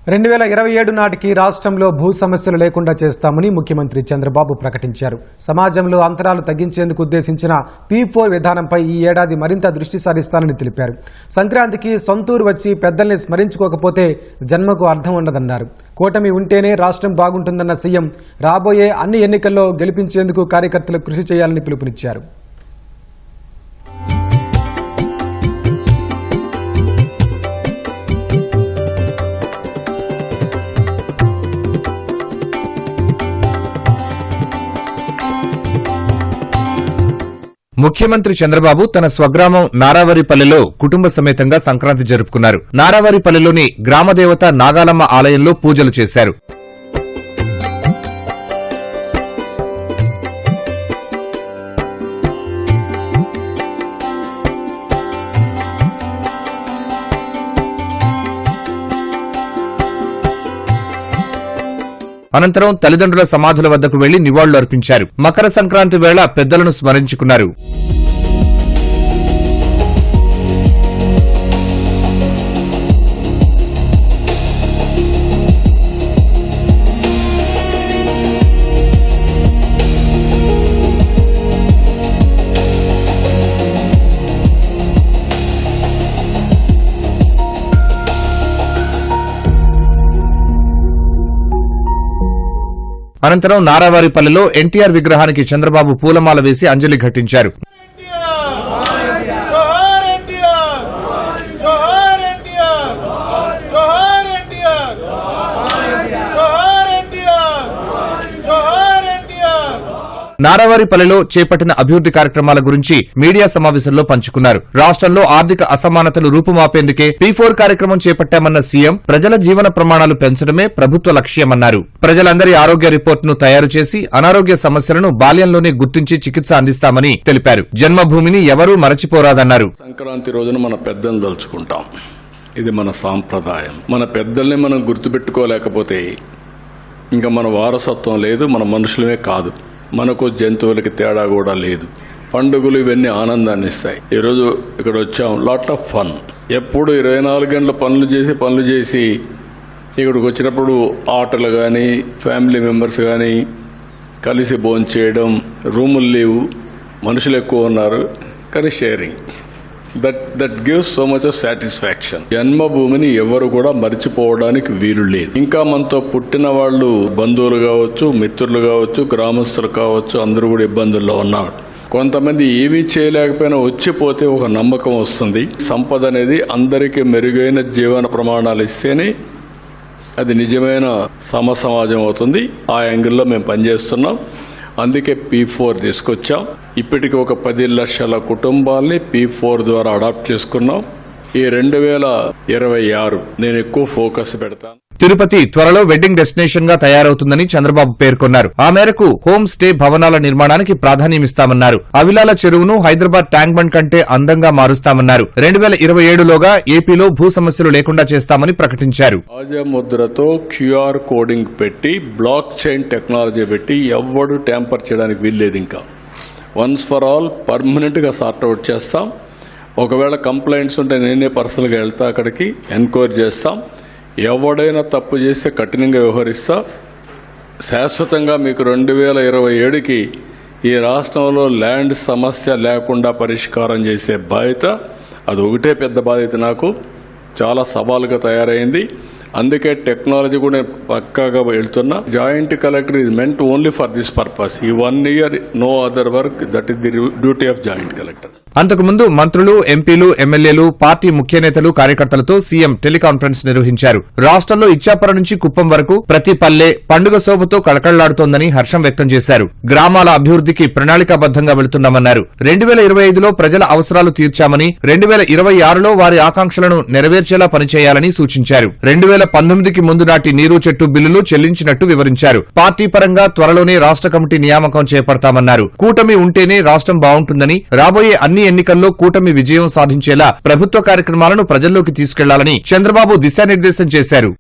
2027 నాటికి రాష్ట్రంలో భూ సమస్యలు లేకుండా చేస్తామని ముఖ్యమంత్రి చంద్రబాబు ప్రకటించారు. సమాజంలో అంతరాలు తగ్గించేందుకు ఉద్దేశించిన P4 విధానంపై ఈ ఏడాది మరింత దృష్టి సారిస్తానని తెలిపారు. సంక్రాంతికి సొంతూరు వచ్చి పెద్దల్ని స్మరించుకోకపోతే జన్మకు అర్థం ఉండదన్నారు. కూటమి ఉంటేనే రాష్ట్రం బాగుంటుందన్న సీఎం రాబోయే అన్ని ఎన్నికల్లో గెలిపించేందుకు కార్యకర్తలు కృషి చేయాలని పిలుపునిచ్చారు. ముఖ్యమంత్రి చంద్రబాబు తన స్వగ్రామం నారావారిపల్లెలో కుటుంబ సమేతంగా సంక్రాంతి జరుపుకున్నారు. నారావారిపల్లెలోని గ్రామదేవత నాగాలమ్మ ఆలయంలో పూజలు చేశారు. అనంతరం తల్లిదండ్రుల సమాధుల వద్దకు వెళ్లి నివాళులు అర్పించారు. మకర సంక్రాంతి వేళ పెద్దలను స్మరించుకున్నారు. అనంతరం నారావారిపల్లెలో ఎన్టీఆర్ విగ్రహానికి చంద్రబాబు పూలమాల వేసి అంజలి ఘటించారు. నారావారిపల్లెలో చేపట్టిన అభివృద్ది కార్యక్రమాల గురించి మీడియా సమావేశంలో పంచుకున్నారు. రాష్ట్రంలో ఆర్థిక అసమానతలు రూపుమాపేందుకే P4 కార్యక్రమం చేపట్టామన్న సీఎం ప్రజల జీవన ప్రమాణాలు పెంచడమే ప్రభుత్వ లక్ష్యమన్నారు. ప్రజలందరి ఆరోగ్య రిపోర్టును తయారు చేసి అనారోగ్య సమస్యలను బాల్యంలోనే గుర్తించి చికిత్స అందిస్తామని తెలిపారు. జన్మభూమిని ఎవరూ మరచిపోరాదన్నారు. సంక్రాంతి రోజున మన పెద్దలను తలుచుకుంటాం. ఇది మన సాంప్రదాయం. మన పెద్దల్ని మనం గుర్తుపెట్టుకోలేకపోతే ఇంకా మన వారసత్వం లేదు, మన మనుషులమే కాదు, మనకు జంతువులకి తేడా కూడా లేదు. పండుగలు ఇవన్నీ ఆనందాన్ని ఇస్తాయి. ఈరోజు ఇక్కడ వచ్చాం, లాట్ ఆఫ్ ఫన్. ఎప్పుడు 24 గంటల పనులు చేసి ఇక్కడికి వచ్చినప్పుడు ఆటలు కానీ ఫ్యామిలీ మెంబర్స్ కానీ కలిసి భోంచేయడం, రూములు లేవు, మనుషులు ఎక్కువ ఉన్నారు, కానీ sharing that gives so much of satisfaction. జన్మభూమిని ఎవరు కూడా మర్చిపోవడానికి వీలు లేదు. ఇంకా మనతో పుట్టిన వాళ్ళు బంధువులు కావచ్చు, మిత్రులు కావచ్చు, గ్రామస్తులు కావచ్చు, అందరూ కూడా ఇబ్బందుల్లో ఉన్నారు. కొంతమంది ఏమీ చేయలేకపోయినా వచ్చిపోతే ఒక నమ్మకం వస్తుంది. సంపద అనేది అందరికీ మెరుగైన జీవన ప్రమాణాలు ఇస్తేనే అది నిజమైన సమాజం అవుతుంది. ఆ యాంగిల్లో మేము పనిచేస్తున్నాం. అందుకే P4 తీసుకొచ్చాం. ఇప్పటికి ఒక 10 లక్షల కుటుంబాల్ని P4 ద్వారా అడాప్ట్ చేసుకున్నాం. ఈ 2026 నేను ఎక్కువ ఫోకస్ పెడతాను. తిరుపతి త్వరలో వెడ్డింగ్ డెస్టినేషన్ గా తయారవుతుందని చంద్రబాబు పేర్కొన్నారు. ఆ మేరకు హోమ్ స్టే భవనాల నిర్మాణానికి ప్రాధాన్యమిస్తామన్నారు. అవిలాల చెరువును హైదరాబాద్ ట్యాంక్ బండ్ కంటే అందంగా మారుస్తామన్నారు. 2027లోగా ఏపీలో భూ సమస్యలు లేకుండా చేస్తామని ప్రకటించారు. రాజముద్రతో QR కోడింగ్ పెట్టి బ్లాక్ చైన్ టెక్నాలజీ పెట్టి ఎవ్వడు ట్యాంపర్ చేయడానికి వీల్లేదు. ఇంకా వన్స్ ఫర్ ఆల్ పర్మనెంట్ గా సార్ట్అవుట్ చేస్తాం. ఒకవేళ కంప్లైంట్స్ ఉంటే నేనే పర్సనల్గా వెళ్తా, అక్కడికి ఎంక్వైరీ చేస్తాం. ఎవడైనా తప్పు చేస్తే కఠినంగా వ్యవహరిస్తా. శాశ్వతంగా మీకు 2027కి ఈ రాష్ట్రంలో ల్యాండ్ సమస్య లేకుండా పరిష్కారం చేసే బాధ్యత, అది ఒకటే పెద్ద బాధ్యత నాకు. చాలా సవాలుగా తయారైంది. అందుకే టెక్నాలజీ కూడా పక్కాగా వెళ్తున్నా. Joint collector is meant only for this purpose. ఈ 1 year no other work, that is the duty of joint collector. అంతకుముందు మంత్రులు, ఎంపీలు, ఎమ్మెల్యేలు, పార్టీ ముఖ్య నేతలు, కార్యకర్తలతో సీఎం టెలికాన్ఫరెన్స్ నిర్వహించారు. రాష్ట్రంలో ఇచ్చాపురం నుంచి కుప్పం వరకు ప్రతి పల్లె పండుగ శోభతో కళకళలాడుతోందని హర్షం వ్యక్తం చేశారు. గ్రామాల అభివృద్ధికి ప్రణాళికాబద్దంగా వెళుతున్నామన్నారు. 2025లో ప్రజల అవసరాలు తీర్చామని, 2026లో వారి ఆకాంక్షలను నెరవేర్చేలా పనిచేయాలని సూచించారు. 2019కి ముందు నాటి నీరు చెట్టు బిల్లులు చెల్లించినట్టు వివరించారు. పార్టీ పరంగా త్వరలోనే రాష్ట్ర కమిటీ నియామకం చేపడతామన్నారు. కూటమి ఉంటేనే రాష్ట్రం బాగుంటుందని, రాబోయే అన్ని ఎన్నికల్లో కూటమి విజయం సాధించేలా ప్రభుత్వ కార్యక్రమాలను ప్రజల్లోకి తీసుకెళ్లాలని చంద్రబాబు దిశానిర్దేశం చేశారు.